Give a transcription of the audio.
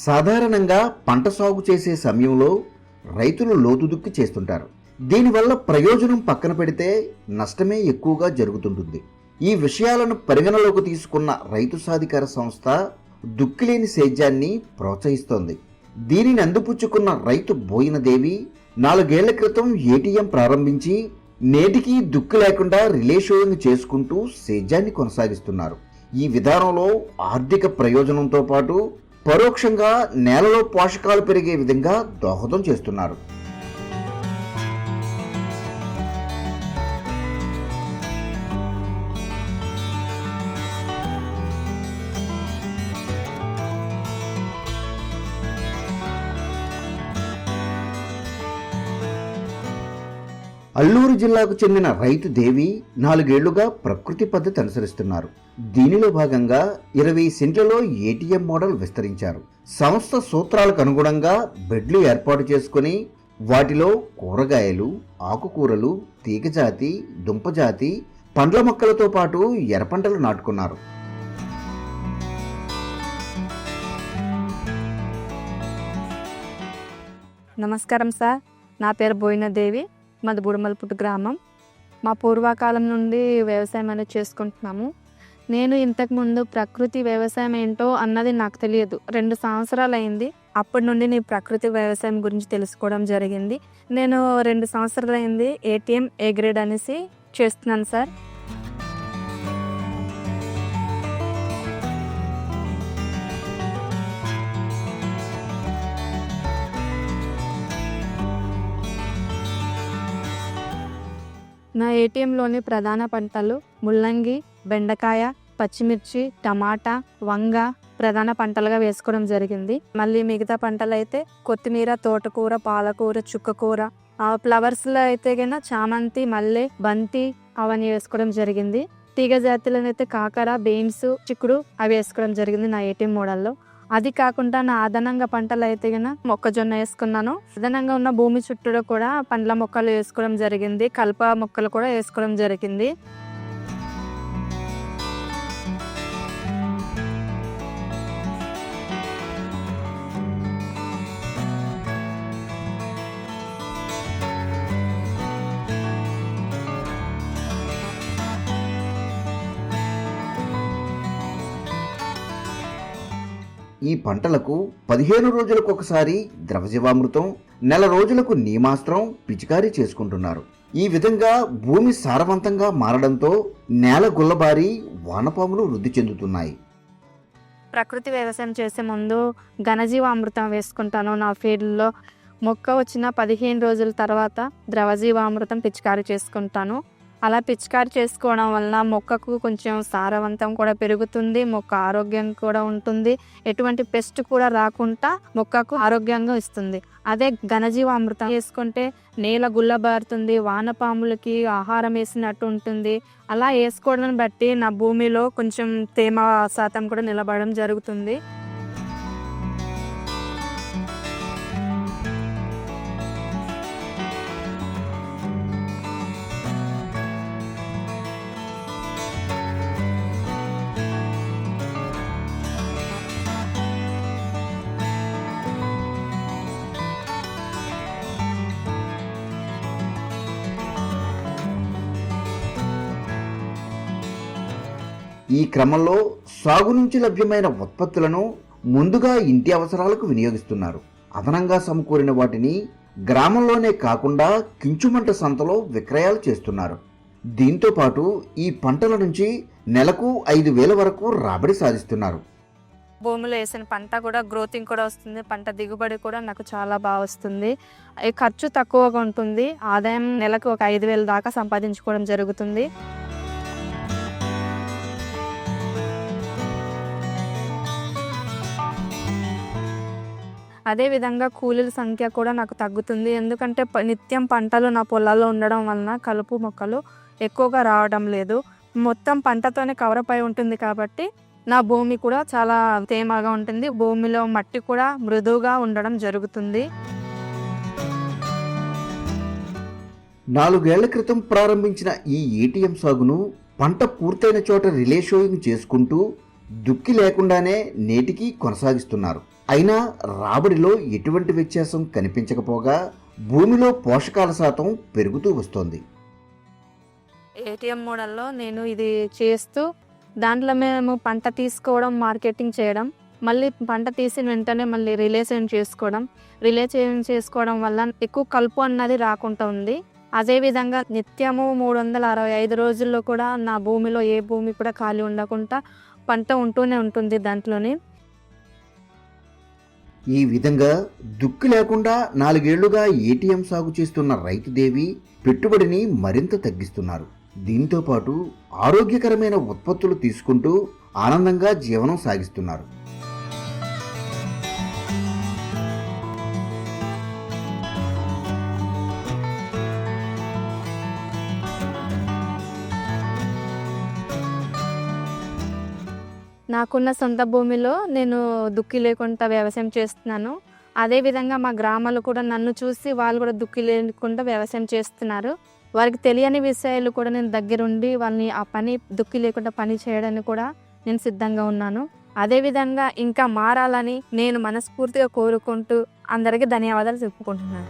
సాధారణంగా పంట సాగు చేసే సమయంలో రైతులు లోతుదుక్కి చేస్తుంటారు. దీనివల్ల ప్రయోజనం పక్కన పెడితే నష్టమే ఎక్కువగా జరుగుతుంటుంది. ఈ విషయాలను పరిగణలోకి తీసుకున్న రైతు సాధికార సంస్థ దుక్కిలేని సేద్యాన్ని ప్రోత్సహిస్తోంది. దీనిని అందిపుచ్చుకున్న రైతు బోయినదేవి 4 ఏళ్ల క్రితం ఏటీఎం ప్రారంభించి నేటికి దుక్కి లేకుండా రిలే షోయింగ్ చేసుకుంటూ సేద్యాన్ని కొనసాగిస్తున్నారు. ఈ విధానంలో ఆర్థిక ప్రయోజనంతో పాటు పరోక్షంగా నేలలో పోషకాలు పెరిగే విధంగా దోహదం చేస్తున్నారు. అల్లూరు జిల్లాకు చెందిన రైతు దేవి 4 ఏళ్లుగా ప్రకృతి పద్ధతి అనుసరిస్తున్నారు. దీనిలో భాగంగా 20 సెంట్లలో ఏటీఎం మోడల్ విస్తరించారు. సంస్థ సూత్రాలకు అనుగుణంగా బెడ్లు ఏర్పాటు చేసుకుని వాటిలో కూరగాయలు, ఆకుకూరలు, తీగజాతి, దుంపజాతి, పండ్ల మొక్కలతో పాటు ఎర్రపంటలు నాటుకున్నారు. నమస్కారం సార్, నా పేరు బోయినదేవి. మాది బుడమలపుట్టు గ్రామం. మా పూర్వకాలం నుండి వ్యవసాయం అనేది చేసుకుంటున్నాము. నేను ఇంతకుముందు ప్రకృతి వ్యవసాయం ఏంటో అన్నది నాకు తెలియదు. 2 సంవత్సరాలు అయింది. అప్పటి నుండి నేను ప్రకృతి వ్యవసాయం గురించి తెలుసుకోవడం జరిగింది. నేను 2 సంవత్సరాలు అయింది ఏటీఎం ఏ గ్రేడ్ అనేసి చేస్తున్నాను సార్. నా ఏటీఎంలోని ప్రధాన పంటలు ముల్లంగి, బెండకాయ, పచ్చిమిర్చి, టమాటా, వంగ ప్రధాన పంటలుగా వేసుకోవడం జరిగింది. మళ్ళీ మిగతా పంటలు అయితే కొత్తిమీర, తోటకూర, పాలకూర, చుక్కకూర, ఫ్లవర్స్లో అయితే కన్నా చామంతి, మల్లె, బంతి అవన్నీ వేసుకోవడం జరిగింది. తీగ జాతులను అయితే కాకర, బీన్స్, చిక్కుడు అవి వేసుకోవడం జరిగింది నా ఏటీఎం మోడల్లో. అది కాకుండా నా అదనంగా పంటలు అయితే కన్నా మొక్కజొన్న వేసుకున్నాను. అదనంగా ఉన్న భూమి చుట్టూ కూడా పండ్ల మొక్కలు వేసుకోవడం జరిగింది. కలప మొక్కలు కూడా వేసుకోవడం జరిగింది. ఈ పంటలకు 15 రోజులకు ఒకసారి ద్రవజీవామృతం, 1 రోజులకు నీమాస్త్రం పిచికారీ చేసుకుంటున్నారు. ఈ విధంగా భూమి సారవంతంగా మారడంతో నేల గుల్లబారి వానపాములు వృద్ధి చెందుతున్నాయి. ప్రకృతి వ్యవసాయం చేసే ముందు ఘనజీవామృతం వేసుకుంటాను. నా ఫీల్డ్లో మొక్క వచ్చిన 15 రోజుల తర్వాత ద్రవజీవామృతం పిచికారీ చేసుకుంటాను. అలా పిచికారీ చేసుకోవడం వల్ల మొక్కకు కొంచెం సారవంతం కూడా పెరుగుతుంది, మొక్క ఆరోగ్యం కూడా ఉంటుంది, ఎటువంటి పెస్ట్ కూడా రాకుండా మొక్కకు ఆరోగ్యంగా ఇస్తుంది. అదే ఘనజీవామృతం వేసుకుంటే నేల గుల్లబారుతుంది, వానపాములకి ఆహారం వేసినట్టు ఉంటుంది. అలా వేసుకోవడాన్ని బట్టి నా భూమిలో కొంచెం తేమ శాతం కూడా నిలబడడం జరుగుతుంది. ఈ క్రమంలో సాగు నుంచి లభ్యమైన ఉత్పత్తులను ముందుగా ఇంటి అవసరాలకు వినియోగిస్తున్నారు. అదనంగా సమకూరిన వాటిని గ్రామంలోనే కాకుండా కించుమంట సంతలో విక్రయాలు చేస్తున్నారు. దీంతో పాటు ఈ పంటల నుంచి నెలకు 5,000 వరకు రాబడి సాధిస్తున్నారు. భూమిలో వేసిన పంట కూడా గ్రోతింగ్ కూడా వస్తుంది, పంట దిగుబడి కూడా నాకు చాలా బాగా వస్తుంది. ఖర్చు తక్కువగా ఉంటుంది, ఆదాయం నెలకు ఒక 5,000 దాకా సంపాదించుకోవడం జరుగుతుంది. అదేవిధంగా కూలీల సంఖ్య కూడా నాకు తగ్గుతుంది. ఎందుకంటే నిత్యం పంటలు నా పొలాల్లో ఉండడం వలన కలుపు మొక్కలు ఎక్కువగా రావడం లేదు. మొత్తం పంటతోనే కవరప్ అయి ఉంటుంది కాబట్టి నా భూమి కూడా చాలా తేమగా ఉంటుంది. భూమిలో మట్టి కూడా మృదువుగా ఉండడం జరుగుతుంది. 4 ఏళ్ల క్రితం ప్రారంభించిన ఈ ఏటీఎం సాగును పంట పూర్తయిన చోట రిలే షోయింగ్ చేసుకుంటూ దుక్కి లేకుండానే నేటికి కొనసాగిస్తున్నారు. అయినా రాబడిలో ఎటువంటి వ్యత్యాసం కనిపించకపోగా భూమిలో పోషకాల శాతం పెరుగుతూ వస్తోంది. ఏటీఎం మోడల్లో నేను ఇది చేస్తూ దాంట్లో మేము పంట తీసుకోవడం, మార్కెటింగ్ చేయడం, మళ్ళీ పంట తీసిన వెంటనే మళ్ళీ రిలేషన్ చేసుకోవడం వల్ల ఎక్కువ కలుపు అన్నది రాకుండా ఉంది. అదేవిధంగా నిత్యము 365 రోజుల్లో కూడా నా భూమిలో ఏ భూమి కూడా ఖాళీ ఉండకుండా పంట ఉంటూనే ఉంటుంది దాంట్లోనే. ఈ విధంగా దుక్కి లేకుండా 4 ఏళ్లుగా ఏటీఎం సాగు చేస్తున్న రైతుదేవి పెట్టుబడిని మరింత తగ్గిస్తున్నారు. దీంతో పాటు ఆరోగ్యకరమైన ఉత్పత్తులు తీసుకుంటూ ఆనందంగా జీవనం సాగిస్తున్నారు. నాకున్న సొంత భూమిలో నేను దుక్కి లేకుండా వ్యవసాయం చేస్తున్నాను. అదేవిధంగా మా గ్రామాలు కూడా నన్ను చూసి వాళ్ళు కూడా దుక్కి లేకుండా వ్యవసాయం చేస్తున్నారు. వారికి తెలియని విషయాలు కూడా నేను దగ్గరుండి వాళ్ళని ఆ పని దుక్కి లేకుండా పని చేయడానికి కూడా నేను సిద్ధంగా ఉన్నాను. అదేవిధంగా ఇంకా మారాలని నేను మనస్ఫూర్తిగా కోరుకుంటూ అందరికీ ధన్యవాదాలు చెప్పుకుంటున్నాను.